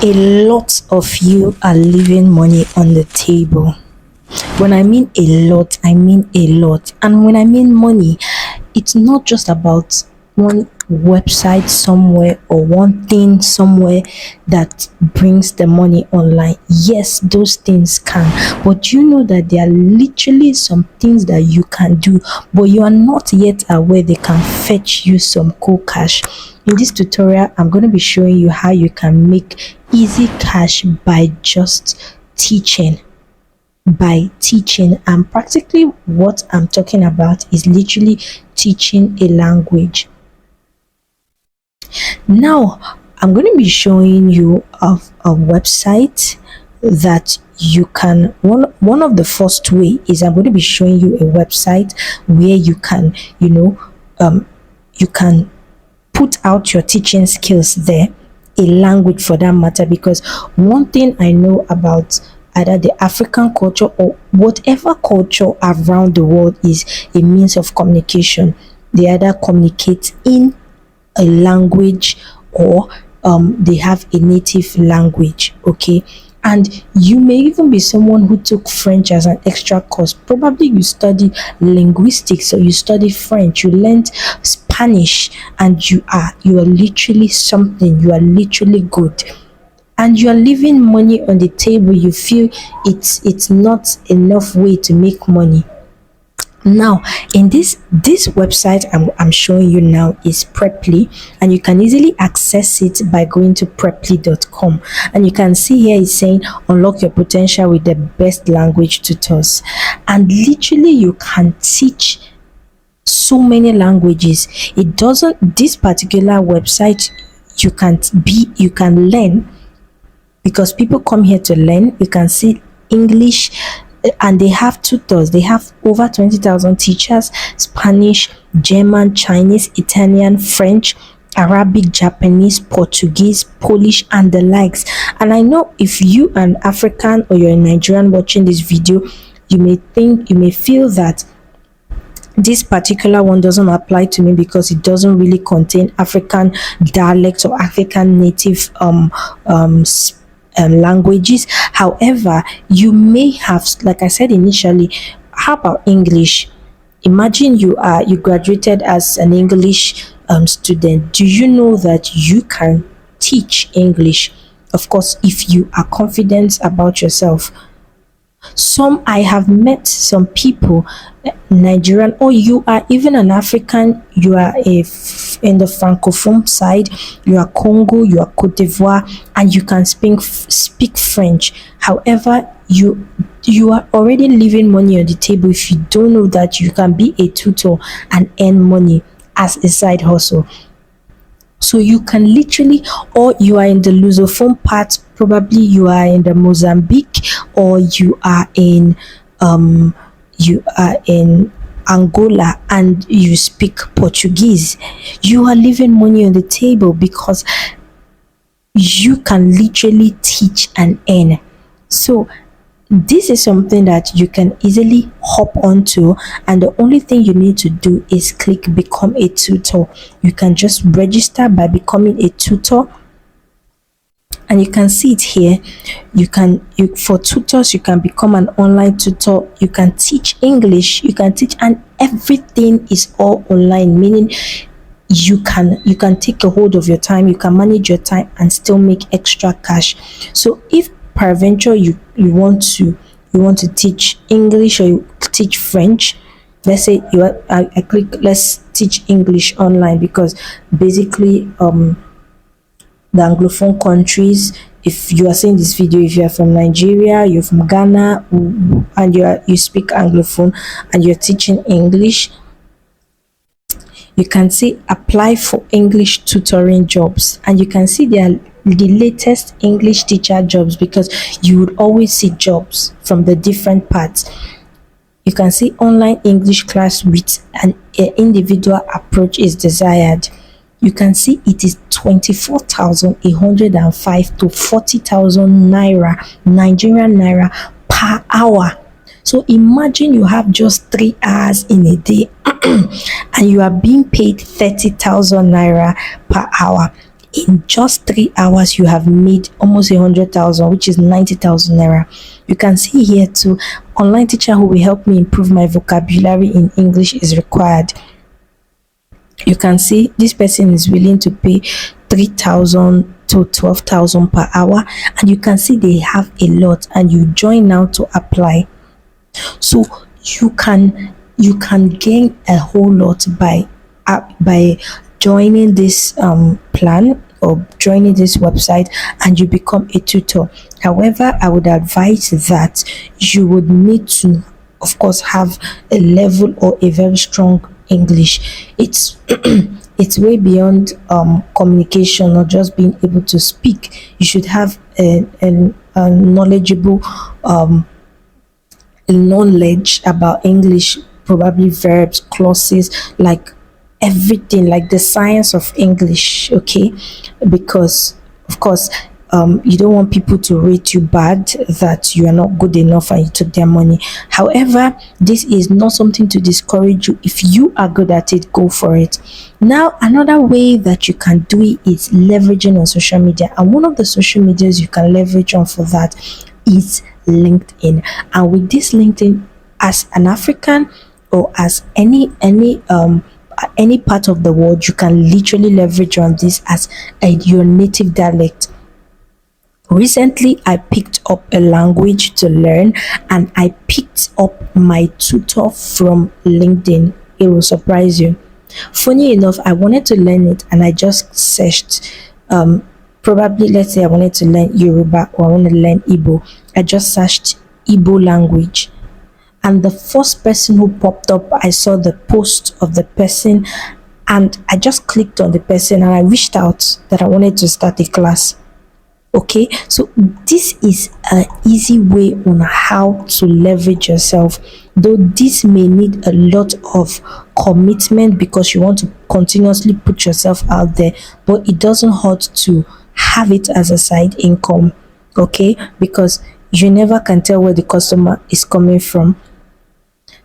A lot of you are leaving money on the table. When I mean a lot, I mean a lot. And when I mean money, it's not just about one website somewhere or one thing somewhere that brings the money online. Yes, those things can, but you know that there are literally some things that you can do, but you are not yet aware they can fetch you some cool cash. In this tutorial, I'm going to be showing you how you can make easy cash by just teaching. And practically what I'm talking about is literally teaching a language. Now I'm going to be showing you a website that you can one of the first way is I'm going to be showing you a website where you can you can put out your teaching skills there, a language for that matter, because one thing I know about either the African culture or whatever culture around the world is a means of communication. They either communicate in a language or they have a native language, okay? And you may even be someone who took French as an extra course. Probably you studied linguistics or you studied French, you learned Spanish, and you are literally something, you are literally good. And you are leaving money on the table. You feel it's not enough way to make money. Now in this website I'm showing you now is Preply, and you can easily access it by going to preply.com, and you can see here it's saying unlock your potential with the best language tutors, and literally you can teach so many languages. It doesn't, this particular website, you can learn, because people come here to learn. You can see English, and they have tutors. They have over 20,000 teachers: Spanish, German, Chinese, Italian, French, Arabic, Japanese, Portuguese, Polish, and the likes. And I know if you are an African or you're a Nigerian watching this video, you may feel that this particular one doesn't apply to me because it doesn't really contain African dialects or African native languages. However, you may have, like I said initially, how about English? Imagine you graduated as an English student. Do you know that you can teach English? Of course, if you are confident about yourself. I have met some people, Nigerian, or you are even an African, you are in the francophone side, you are Congo, you are Cote d'Ivoire, and you can speak French. However, you are already leaving money on the table if you don't know that you can be a tutor and earn money as a side hustle. So you can literally, or you are in the Lusophone part, probably you are in the Mozambique, or you are in Angola and you speak Portuguese. You are leaving money on the table because you can literally teach and earn. So this is something that you can easily hop onto, and the only thing you need to do is click become a tutor. You can just register by becoming a tutor, and you can see it here. For tutors, you can become an online tutor, you can teach English, you can teach, and everything is all online, meaning you can take a hold of your time, you can manage your time and still make extra cash. So if peradventure you want to teach English or you teach French, let's say I click let's teach English online, because basically the Anglophone countries, if you are seeing this video, if you are from Nigeria, you're from Ghana, and you speak Anglophone and you're teaching English, you can see apply for English tutoring jobs, and you can see the latest English teacher jobs, because you would always see jobs from the different parts. You can see online English class with an individual approach is desired. You can see it is 24,105 to 40,000 naira, Nigerian naira per hour. So imagine you have just 3 hours in a day and you are being paid 30,000 naira per hour. in just 3 hours you have made almost 100,000, which is 90,000 naira. You can see here too, online teacher who will help me improve my vocabulary in English is required. You can see this person is willing to pay 3,000 to 12,000 per hour, and you can see they have a lot, and you join now to apply. So you can gain a whole lot by joining this plan or joining this website, and you become a tutor. However, I would advise that you would need to, of course, have a level or a very strong English. It's it's way beyond communication or just being able to speak. You should have a knowledgeable knowledge about English, probably verbs, clauses, like everything, like the science of English, okay? Because, of course, you don't want people to rate you bad, that you are not good enough and you took their money. However, this is not something to discourage you. If you are good at it, go for it. Now, another way that you can do it is leveraging on social media. And one of the social medias you can leverage on for that is LinkedIn. And with this LinkedIn, as an African or as any part of the world, you can literally leverage on this as your native dialect. Recently, I picked up a language to learn, and I picked up my tutor from LinkedIn. It will surprise you. Funny enough, I wanted to learn it, and I just searched. Probably, let's say I wanted to learn Yoruba or I want to learn Igbo. I just searched Igbo language, and the first person who popped up, I saw the post of the person, and I just clicked on the person, and I reached out that I wanted to start a class. Okay, so this is an easy way on how to leverage yourself, though this may need a lot of commitment because you want to continuously put yourself out there, but it doesn't hurt to have it as a side income. Okay, because you never can tell where the customer is coming from.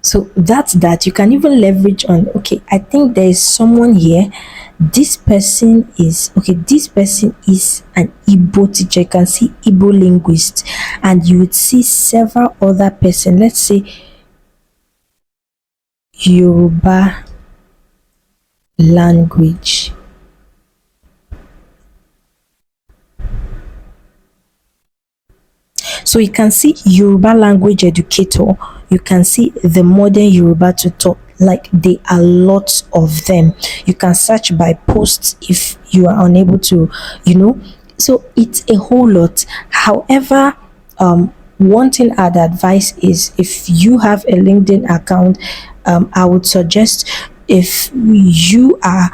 So that's that. You can even leverage on, okay, I think there is someone here. This person is okay. This person is an Igbo teacher. You can see Igbo linguist, and you would see several other person. Let's say Yoruba language. So you can see Yoruba language educator. You can see the modern Yoruba tutor. Like, there are lots of them. You can search by posts if you are unable to, So it's a whole lot. However, one thing I'd advise is, if you have a LinkedIn account, I would suggest, if you are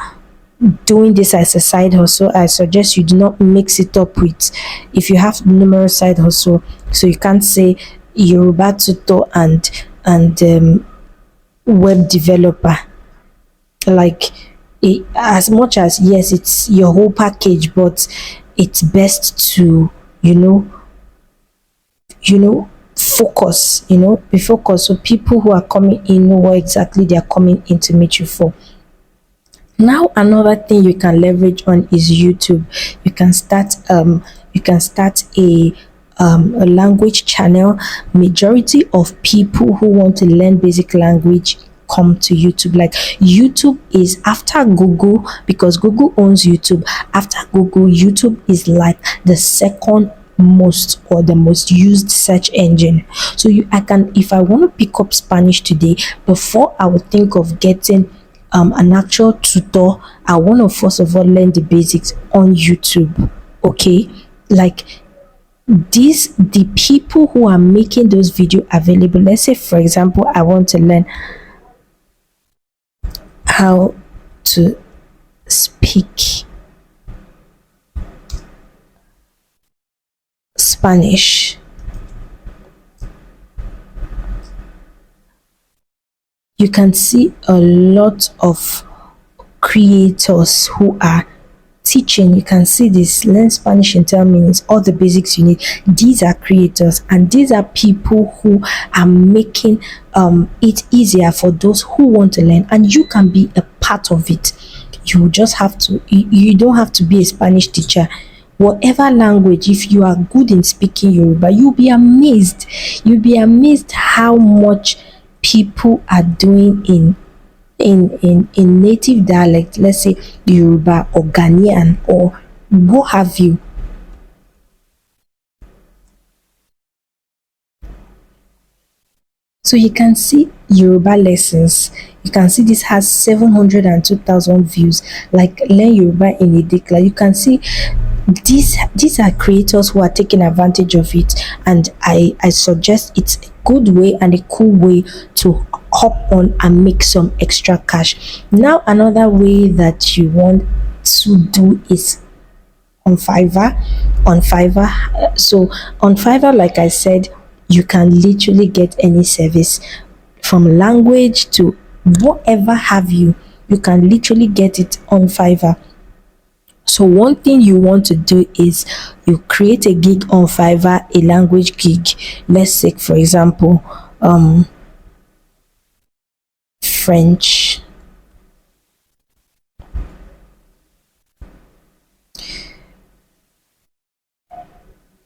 doing this as a side hustle, I suggest you do not mix it up with, if you have numerous side hustle. So you can't say Yoruba tutor and web developer. Like, as much as, yes, it's your whole package, but it's best to focus, be focused, so people who are coming in know what exactly they are coming in to meet you for. Now, another thing you can leverage on is YouTube. You can start a language channel. Majority of people who want to learn basic language come to YouTube. Like, YouTube is after Google, because Google owns YouTube. After Google, YouTube is like the second most or the most used search engine. So if I want to pick up Spanish today, before I would think of getting an actual tutor, I want to first of all learn the basics on YouTube. Okay, like, the people who are making those videos available, let's say for example I want to learn how to speak Spanish. You can see a lot of creators who are teaching. You can see this: learn Spanish in 10 minutes, all the basics you need. These are creators, and these are people who are making it easier for those who want to learn, and you can be a part of it. you just have to, you don't have to be a Spanish teacher. Whatever language, if you are good in speaking Yoruba, you'll be amazed. You'll be amazed how much people are doing in native dialect, let's say Yoruba or Ghanaian or what have you. So you can see Yoruba lessons. You can see this has 702,000 views. Like learn Yoruba in a day class. You can see these are creators who are taking advantage of it, and I suggest it's a good way and a cool way to hop on and make some extra cash. Now another way that you want to do is on Fiverr. On Fiverr, so on Fiverr, like I said, you can literally get any service from language to whatever have you. You can literally get it on Fiverr. So one thing you want to do is you create a gig on Fiverr, a language gig. Let's say, for example, French.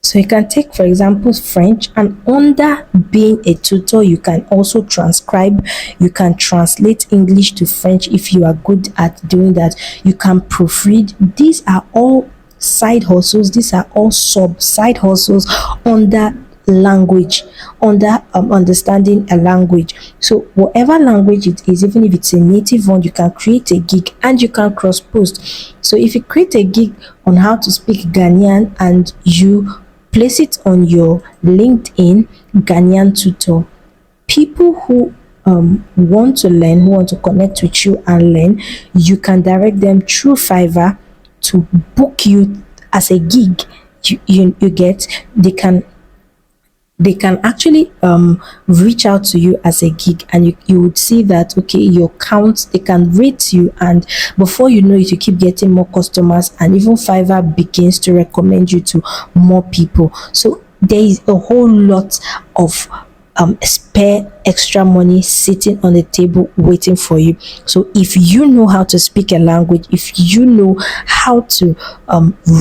So you can take, for example, French, and under being a tutor, you can also transcribe, you can translate English to French if you are good at doing that. You can proofread. These are all side hustles, these are all side hustles under language, under understanding a language. So whatever language it is, even if it's a native one, you can create a gig and you can cross post. So if you create a gig on how to speak Ghanaian and you place it on your LinkedIn, Ghanaian tutor, people who want to learn, who want to connect with you and learn, you can direct them through Fiverr to book you as a gig. You get, they can actually reach out to you as a gig, and you would see that okay, your count, they can rate you, and before you know it, you keep getting more customers, and even Fiverr begins to recommend you to more people. So there is a whole lot of spare extra money sitting on the table waiting for you. So if you know how to speak a language, if you know how to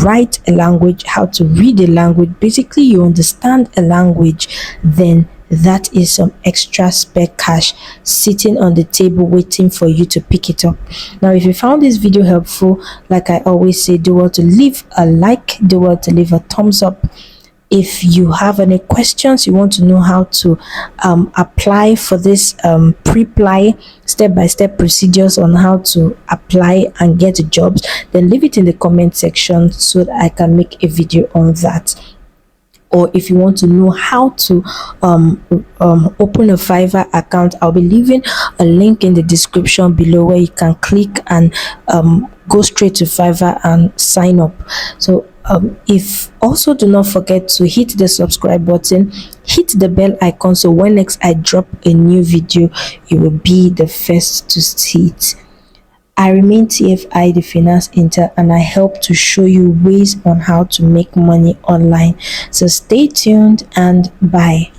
write a language, how to read a language, basically you understand a language, then that is some extra spare cash sitting on the table waiting for you to pick it up. Now if you found this video helpful, like I always say, do well to leave a like, do well to leave a thumbs up. If you have any questions, you want to know how to apply for this pre-apply step-by-step procedures on how to apply and get jobs, then leave it in the comment section so that I can make a video on that. Or if you want to know how to open a Fiverr account, I'll be leaving a link in the description below where you can click and go straight to Fiverr and sign up. So if also, do not forget to hit the subscribe button, hit the bell icon, so when next I drop a new video, you will be the first to see it. I remain TFI, the Finance Intern, and I help to show you ways on how to make money online. So stay tuned and bye.